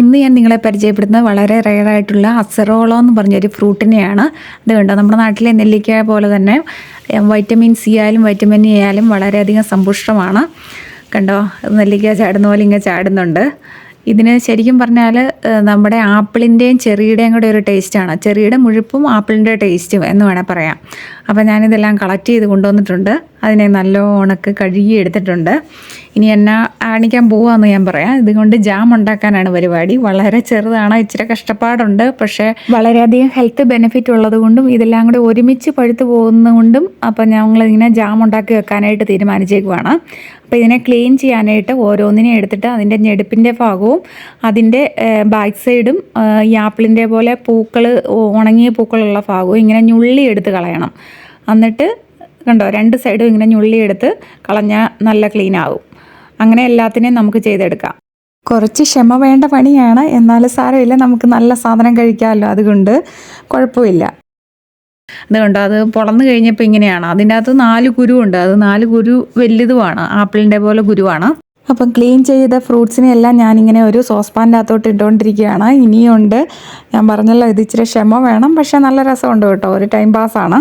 ഇന്ന് ഞാൻ നിങ്ങളെ പരിചയപ്പെടുത്തുന്നത് വളരെ റെയറായിട്ടുള്ള അസറോളോ എന്ന് പറഞ്ഞൊരു ഫ്രൂട്ടിനെയാണ്. ഇത് കണ്ടോ, നമ്മുടെ നാട്ടിലെ നെല്ലിക്ക പോലെ തന്നെ വൈറ്റമിൻ സി ആയാലും വൈറ്റമിൻ എ ആയാലും വളരെയധികം സമ്പുഷ്ടമാണ്. കണ്ടോ, നെല്ലിക്ക ചാടുന്ന പോലെ ഇങ്ങനെ ചാടുന്നുണ്ട്. ഇതിന് ശരിക്കും പറഞ്ഞാൽ നമ്മുടെ ആപ്പിളിൻ്റെയും ചെറിയുടെയും കൂടെ ഒരു ടേസ്റ്റാണ്. ചെറിയുടെ മുഴുപ്പും ആപ്പിളിൻ്റെ ടേസ്റ്റും എന്ന് വേണേൽ പറയാം. അപ്പോൾ ഞാനിതെല്ലാം കളക്ട് ചെയ്ത് കൊണ്ടുവന്നിട്ടുണ്ട്. അതിനെ നല്ലോണക്ക് കഴുകി എടുത്തിട്ടുണ്ട്. ഇനി എന്നെ കാണിക്കാൻ പോവാമെന്ന് ഞാൻ പറയാം. ഇതുകൊണ്ട് ജാം ഉണ്ടാക്കാനാണ് പരിപാടി. വളരെ ചെറുതാണ്, ഇച്ചിരി കഷ്ടപ്പാടുണ്ട്. പക്ഷേ വളരെയധികം ഹെൽത്ത് ബെനിഫിറ്റ് ഉള്ളത് കൊണ്ടും ഇതെല്ലാം കൂടെ ഒരുമിച്ച് പഴുത്ത് പോകുന്നതുകൊണ്ടും അപ്പം ഞങ്ങളിങ്ങനെ ജാം ഉണ്ടാക്കി വെക്കാനായിട്ട് തീരുമാനിച്ചേക്കുവാണ്. അപ്പോൾ ഇതിനെ ക്ലീൻ ചെയ്യാനായിട്ട് ഓരോന്നിനെ എടുത്തിട്ട് അതിൻ്റെ ഞെടുപ്പിൻ്റെ ഭാഗവും അതിൻ്റെ ബാക്ക് സൈഡും ഈ ആപ്പിളിൻ്റെ പോലെ പൂക്കൾ, ഉണങ്ങിയ പൂക്കളുള്ള ഭാഗവും ഇങ്ങനെ ഞുള്ളി എടുത്ത് കളയണം. എന്നിട്ട് കണ്ടോ, രണ്ട് സൈഡും ഇങ്ങനെ ഞുള്ളി എടുത്ത് കളഞ്ഞാൽ നല്ല ക്ലീൻ ആവും. അങ്ങനെ എല്ലാത്തിനെയും നമുക്ക് ചെയ്തെടുക്കാം. കുറച്ച് ക്ഷമ വേണ്ട പണിയാണ്, എന്നാലും സാരമില്ല, നമുക്ക് നല്ല സാധനം കഴിക്കാമല്ലോ, അതുകൊണ്ട് കുഴപ്പമില്ല. അതുകൊണ്ട് അത് പൊളന്ന് കഴിഞ്ഞപ്പോൾ ഇങ്ങനെയാണ്. അതിൻ്റെ അകത്ത് 4 കുരുവുണ്ട്. അത് 4 കുരു വലുതുമാണ്, ആപ്പിളിൻ്റെ പോലെ കുരുവാണ്. അപ്പം ക്ലീൻ ചെയ്ത ഫ്രൂട്ട്സിനെ എല്ലാം ഞാനിങ്ങനെ ഒരു സോസ്പാൻ്റെ അകത്തോട്ട് ഇട്ടുകൊണ്ടിരിക്കുകയാണ്. ഇനിയുണ്ട്, ഞാൻ പറഞ്ഞല്ലോ ഇത് ഇച്ചിരി ക്ഷമ വേണം, പക്ഷേ നല്ല രസമുണ്ട് കേട്ടോ, ഒരു ടൈം പാസ്സാണ്.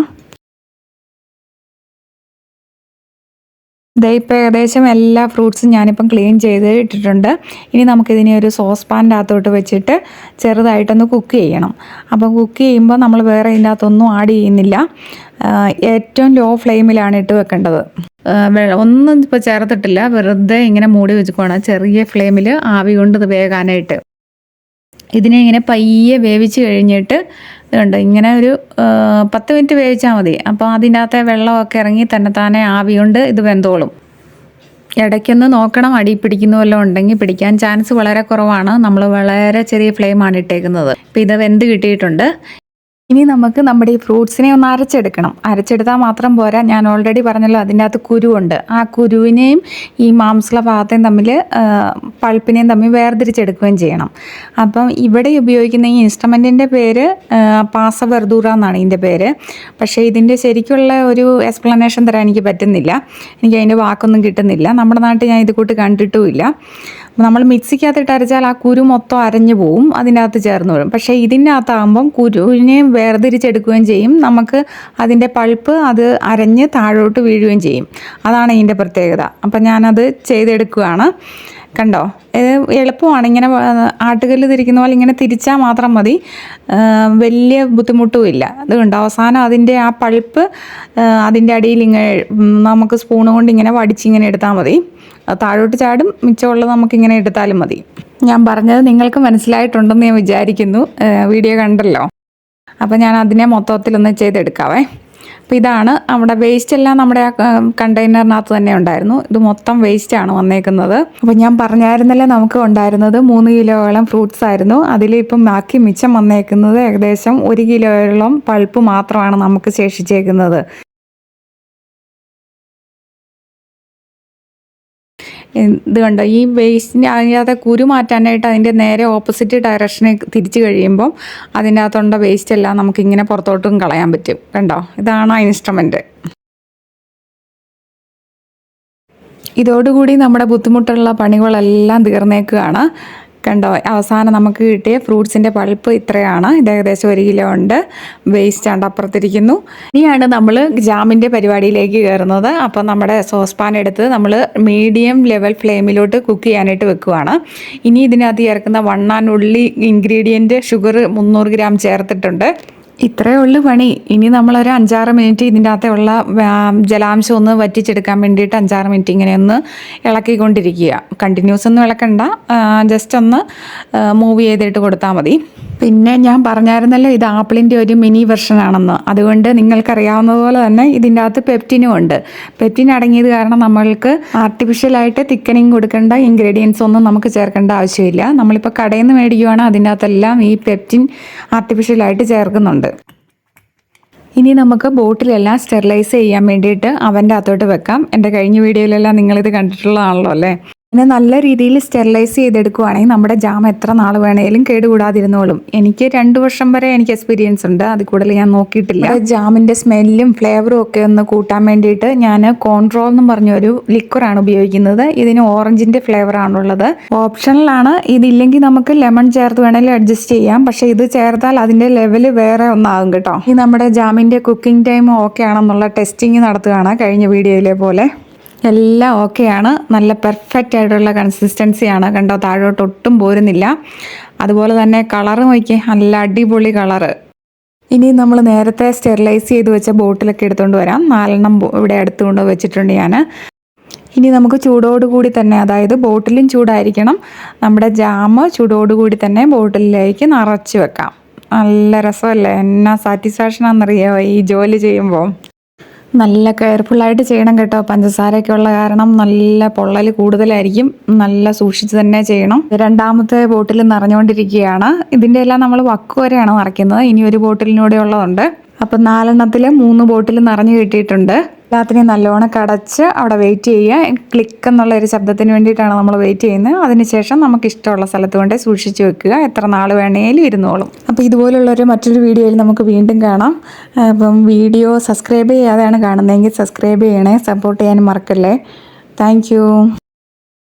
ഇപ്പോൾ ഏകദേശം എല്ലാ ഫ്രൂട്ട്സും ഞാനിപ്പം ക്ലീൻ ചെയ്ത് ഇട്ടിട്ടുണ്ട്. ഇനി നമുക്കിതിനെ ഒരു സോസ്പാൻ്റെ അകത്തോട്ട് വെച്ചിട്ട് ചെറുതായിട്ടൊന്ന് കുക്ക് ചെയ്യണം. അപ്പം കുക്ക് ചെയ്യുമ്പോൾ നമ്മൾ വേറെ ഇതിൻ്റെ അകത്തൊന്നും ആഡ് ചെയ്യുന്നില്ല. ഏറ്റവും ലോ ഫ്ലെയിമിലാണ് ഇട്ട് വെക്കേണ്ടത്. ഒന്നും ഇപ്പോൾ ചേർത്തിട്ടില്ല, വെറുതെ ഇങ്ങനെ മൂടി വെച്ചിക്കോണം ചെറിയ ഫ്ലെയിമിൽ ആവി കൊണ്ട് ഇത് വേകാനായിട്ട്. ഇതിനെ ഇങ്ങനെ പയ്യെ വേവിച്ച് കഴിഞ്ഞിട്ട് ഇതുണ്ട് ഇങ്ങനെ ഒരു 10 മിനിറ്റ് വേവിച്ചാൽ മതി. അപ്പോൾ അതിൻ്റെ അകത്തെ വെള്ളമൊക്കെ ഇറങ്ങി തന്നെത്താനെ ആവി കൊണ്ട് ഇത് വെന്തോളും. ഇടയ്ക്കൊന്ന് നോക്കണം, അടി പിടിക്കുന്ന വല്ലതും ഉണ്ടെങ്കിൽ. പിടിക്കാൻ ചാൻസ് വളരെ കുറവാണ്, നമ്മൾ വളരെ ചെറിയ ഫ്ലെയിമാണ് ഇട്ടേക്കുന്നത്. ഇപ്പോൾ ഇത് വെന്ത് കിട്ടിയിട്ടുണ്ട്. ഇനി നമുക്ക് നമ്മുടെ ഈ ഫ്രൂട്ട്സിനെ ഒന്ന് അരച്ചെടുക്കണം. അരച്ചെടുത്താൽ മാത്രം പോരാ, ഞാൻ ഓൾറെഡി പറഞ്ഞല്ലോ അതിൻ്റെ അകത്ത് കുരുവുണ്ട്. ആ കുരുവിനെയും ഈ മാംസള ഭാഗത്തെയും തമ്മിൽ, പൾപ്പിനെയും തമ്മിൽ വേർതിരിച്ചെടുക്കുകയും ചെയ്യണം. അപ്പം ഇവിടെ ഉപയോഗിക്കുന്ന ഈ ഇൻസ്ട്രുമെൻറ്റിൻ്റെ പേര് പാസ വെർദൂറ എന്നാണ് ഇതിൻ്റെ പേര്. പക്ഷേ ഇതിൻ്റെ ശരിക്കുള്ള ഒരു എക്സ്പ്ലനേഷൻ തരാൻ എനിക്ക് പറ്റുന്നില്ല, എനിക്ക് അതിൻ്റെ വാക്കൊന്നും കിട്ടുന്നില്ല. നമ്മുടെ നാട്ടിൽ ഞാൻ ഇത് കൂട്ട് കണ്ടിട്ടുമില്ല. നമ്മൾ മിക്സിക്കകത്തിട്ട് അരച്ചാൽ ആ കുരു മൊത്തം അരഞ്ഞു പോവും, അതിൻ്റെ അകത്ത് ചേർന്ന് വരും. പക്ഷേ ഇതിൻ്റെ അകത്താകുമ്പം കുരുവിനെയും വേർതിരിച്ചെടുക്കുകയും ചെയ്യും, നമുക്ക് അതിൻ്റെ പൾപ്പ് അത് അരഞ്ഞ് താഴോട്ട് വീഴുകയും ചെയ്യും. അതാണ് ഇതിൻ്റെ പ്രത്യേകത. അപ്പം ഞാനത് ചെയ്തെടുക്കുകയാണ്. കണ്ടോ, എളുപ്പമാണ്. ഇങ്ങനെ ആട്ടുകല്ല് തിരിക്കുന്ന പോലെ ഇങ്ങനെ തിരിച്ചാൽ മാത്രം മതി, വലിയ ബുദ്ധിമുട്ടുമില്ല. അതുകൊണ്ട് അവസാനം അതിൻ്റെ ആ പൾപ്പ് അതിൻ്റെ അടിയിൽ ഇങ്ങനെ നമുക്ക് സ്പൂണ് കൊണ്ട് ഇങ്ങനെ വടിച്ചിങ്ങനെ എടുത്താൽ മതി. താഴോട്ട് ചാടും, മിച്ചമുള്ളത് നമുക്കിങ്ങനെ എടുത്താലും മതി. ഞാൻ പറഞ്ഞത് നിങ്ങൾക്ക് മനസ്സിലായിട്ടുണ്ടെന്ന് ഞാൻ വിചാരിക്കുന്നു, വീഡിയോ കണ്ടല്ലോ. അപ്പോൾ ഞാൻ അതിനെ മൊത്തത്തിലൊന്ന് ചെയ്തെടുക്കാവേ. അപ്പോൾ ഇതാണ് നമ്മുടെ വേസ്റ്റ് എല്ലാം നമ്മുടെ ആ കണ്ടെയ്നറിനകത്ത് തന്നെ ഉണ്ടായിരുന്നു. ഇത് മൊത്തം വേസ്റ്റാണ് വന്നേക്കുന്നത്. അപ്പോൾ ഞാൻ പറഞ്ഞായിരുന്നല്ലേ നമുക്ക് ഉണ്ടായിരുന്നത് 3 കിലോയോളം ഫ്രൂട്ട്സ് ആയിരുന്നു. അതിലിപ്പം ബാക്കി മിച്ചം വന്നേക്കുന്നത് ഏകദേശം 1 കിലോയോളം പൾപ്പ് മാത്രമാണ് നമുക്ക് ശേഷിച്ചേക്കുന്നത്. ഇത് കണ്ടോ, ഈ വേസ്റ്റിൻ്റെ അതിനകത്ത് കുരു മാറ്റാനായിട്ട് അതിൻ്റെ നേരെ ഓപ്പോസിറ്റ് ഡയറക്ഷനിൽ തിരിച്ചു കഴിയുമ്പം അതിൻ്റെ അകത്തുള്ള വേസ്റ്റ് എല്ലാം നമുക്കിങ്ങനെ പുറത്തോട്ടും കളയാൻ പറ്റും. കണ്ടോ, ഇതാണ് ആ ഇൻസ്ട്രുമെൻറ്റ്. ഇതോടുകൂടി നമ്മുടെ ബുദ്ധിമുട്ടുള്ള പണികളെല്ലാം തീർന്നേക്കുകയാണ്. കണ്ടോ, അവസാനം നമുക്ക് കിട്ടിയ ഫ്രൂട്ട്സിൻ്റെ പൾപ്പ് ഇത്രയാണ്. ഇത് ഏകദേശം 1 കിലോ ഉണ്ട്. വേസ്റ്റ് ആണ് അപ്പുറത്തിരിക്കുന്നു. ഇനിയാണ് നമ്മൾ ജാമിൻ്റെ പരിപാടിയിലേക്ക് കയറുന്നത്. അപ്പോൾ നമ്മുടെ സോസ്പാൻ എടുത്ത് നമ്മൾ മീഡിയം ലെവൽ ഫ്ലെയിമിലോട്ട് കുക്ക് ചെയ്യാനായിട്ട് വെക്കുകയാണ്. ഇനി ഇതിനകത്ത് ചേർക്കുന്ന 1 and only ingredient sugar 300 gram ചേർത്തിട്ടുണ്ട്. ഇത്രയേ ഉള്ളൂ പണി. ഇനി നമ്മളൊരു 5-6 മിനിറ്റ് ഇതിൻ്റെ അകത്തുള്ള ജലാംശം ഒന്ന് വറ്റിച്ചെടുക്കാൻ വേണ്ടിയിട്ട് 5-6 മിനിറ്റ് ഇങ്ങനെ ഒന്ന് ഇളക്കിക്കൊണ്ടിരിക്കുക. കണ്ടിന്യൂസ് ഒന്നും ഇളക്കണ്ട, ജസ്റ്റ് ഒന്ന് മൂവ് ചെയ്തിട്ട് കൊടുത്താൽ മതി. പിന്നെ ഞാൻ പറഞ്ഞായിരുന്നല്ലോ ഇത് ആപ്പിളിൻ്റെ ഒരു മിനി വെർഷനാണെന്ന്. അതുകൊണ്ട് നിങ്ങൾക്കറിയാവുന്നതുപോലെ തന്നെ ഇതിൻ്റെ അകത്ത് പെപ്റ്റിനും ഉണ്ട്. പെപ്റ്റിൻ അടങ്ങിയത് കാരണം നമ്മൾക്ക് ആർട്ടിഫിഷ്യലായിട്ട് തിക്കനിങ് കൊടുക്കേണ്ട ഇൻഗ്രീഡിയൻസ് ഒന്നും നമുക്ക് ചേർക്കേണ്ട ആവശ്യമില്ല. നമ്മളിപ്പോൾ കടയിൽ നിന്ന് മേടിക്കുകയാണ്, അതിൻ്റെ അകത്തെല്ലാം ഈ പെപ്റ്റിൻ ആർട്ടിഫിഷ്യലായിട്ട് ചേർക്കുന്നുണ്ട്. ഇനി നമുക്ക് ബോട്ടിലെല്ലാം സ്റ്റെറിലൈസ് ചെയ്യാൻ വേണ്ടിയിട്ട് അവൻ്റെ അകത്തോട്ട് വെക്കാം. എൻ്റെ കഴിഞ്ഞ വീഡിയോയിലെല്ലാം നിങ്ങളിത് കണ്ടിട്ടുള്ളതാണല്ലോ അല്ലേ. പിന്നെ നല്ല രീതിയിൽ സ്റ്റെറിലൈസ് ചെയ്തെടുക്കുവാണെങ്കിൽ നമ്മുടെ ജാം എത്ര നാൾ വേണേലും കേടുകൂടാതിരുന്നോളും. എനിക്ക് 2 വർഷം വരെ എനിക്ക് എക്സ്പീരിയൻസ് ഉണ്ട്, അതിൽ കൂടുതൽ ഞാൻ നോക്കിയിട്ടില്ല. ജാമിൻ്റെ സ്മെല്ലും ഫ്ലേവറും ഒക്കെ ഒന്ന് കൂട്ടാൻ വേണ്ടിയിട്ട് ഞാൻ കോൺട്രോൾ എന്ന് പറഞ്ഞൊരു ലിക്വറാണ് ഉപയോഗിക്കുന്നത്. ഇതിന് ഓറഞ്ചിൻ്റെ ഫ്ലേവറാണുള്ളത്. ഓപ്ഷണലാണ്, ഇതില്ലെങ്കിൽ നമുക്ക് ലെമൺ ചേർത്ത് വേണമെങ്കിൽ അഡ്ജസ്റ്റ് ചെയ്യാം. പക്ഷേ ഇത് ചേർത്താൽ അതിൻ്റെ ലെവല് വേറെ ഒന്നാകും കേട്ടോ. ഈ നമ്മുടെ ജാമിൻ്റെ കുക്കിംഗ് ടൈം ഓക്കെ ആണെന്നുള്ള ടെസ്റ്റിംഗ് നടത്തുകയാണ് കഴിഞ്ഞ വീഡിയോയിലെ പോലെ. എല്ലാം ഓക്കെയാണ്, നല്ല പെർഫെക്റ്റ് ആയിട്ടുള്ള കൺസിസ്റ്റൻസിയാണ്. കണ്ടോ, താഴോട്ട് ഒട്ടും പോരുന്നില്ല. അതുപോലെ തന്നെ കളറ് നോക്കിയേ, നല്ല അടിപൊളി കളറ്. ഇനി നമ്മൾ നേരത്തെ സ്റ്റെറിലൈസ് ചെയ്ത് വെച്ച ബോട്ടിലൊക്കെ എടുത്തുകൊണ്ട് വരാം. 4 ഇവിടെ എടുത്തുകൊണ്ട് വെച്ചിട്ടുണ്ട് ഞാൻ. ഇനി നമുക്ക് ചൂടോടുകൂടി തന്നെ, അതായത് ബോട്ടിലും ചൂടായിരിക്കണം, നമ്മുടെ ജാം ചൂടോടുകൂടി തന്നെ ബോട്ടിലേക്ക് നിറച്ച് വെക്കാം. നല്ല രസമല്ലേ, എന്നാ സാറ്റിസ്ഫാക്ഷനാണെന്നറിയാമോ ഈ ജോലി ചെയ്യുമ്പോൾ. നല്ല കെയർഫുള്ളായിട്ട് ചെയ്യണം കേട്ടോ. പഞ്ചസാരയൊക്കെ ഉള്ള കാരണം നല്ല പൊള്ളൽ കൂടുതലായിരിക്കും. നല്ല സൂക്ഷിച്ച് തന്നെ ചെയ്യണം. 2ാമത്തെ ബോട്ടിൽ നിറഞ്ഞുകൊണ്ടിരിക്കുകയാണ്. ഇതിൻ്റെ എല്ലാം നമ്മൾ വക്ക് വരെയാണ് നിറയ്ക്കുന്നത്. ഇനി ഒരു ബോട്ടിലിനൂടെ ഉള്ളതുണ്ട്. അപ്പം 4 3 ബോട്ടിൽ നിറഞ്ഞു കിട്ടിയിട്ടുണ്ട്. എല്ലാത്തിനെയും നല്ലോണം കടച്ച് അവിടെ വെയിറ്റ് ചെയ്യുക. ക്ലിക്ക് എന്നുള്ള ഒരു ശബ്ദത്തിന് വേണ്ടിയിട്ടാണ് നമ്മൾ വെയിറ്റ് ചെയ്യുന്നത്. അതിനുശേഷം നമുക്ക് ഇഷ്ടമുള്ള സ്ഥലത്ത് കൊണ്ട് സൂക്ഷിച്ച് വെക്കുക. എത്ര നാൾ വേണേലും ഇരുന്നോളും. അപ്പോൾ ഇതുപോലുള്ളൊരു മറ്റൊരു വീഡിയോയിൽ നമുക്ക് വീണ്ടും കാണാം. അപ്പം വീഡിയോ സബ്സ്ക്രൈബ് ചെയ്യാതെയാണ് കാണുന്നതെങ്കിൽ സബ്സ്ക്രൈബ് ചെയ്യണേ, സപ്പോർട്ട് ചെയ്യാനും മറക്കല്ലേ. താങ്ക്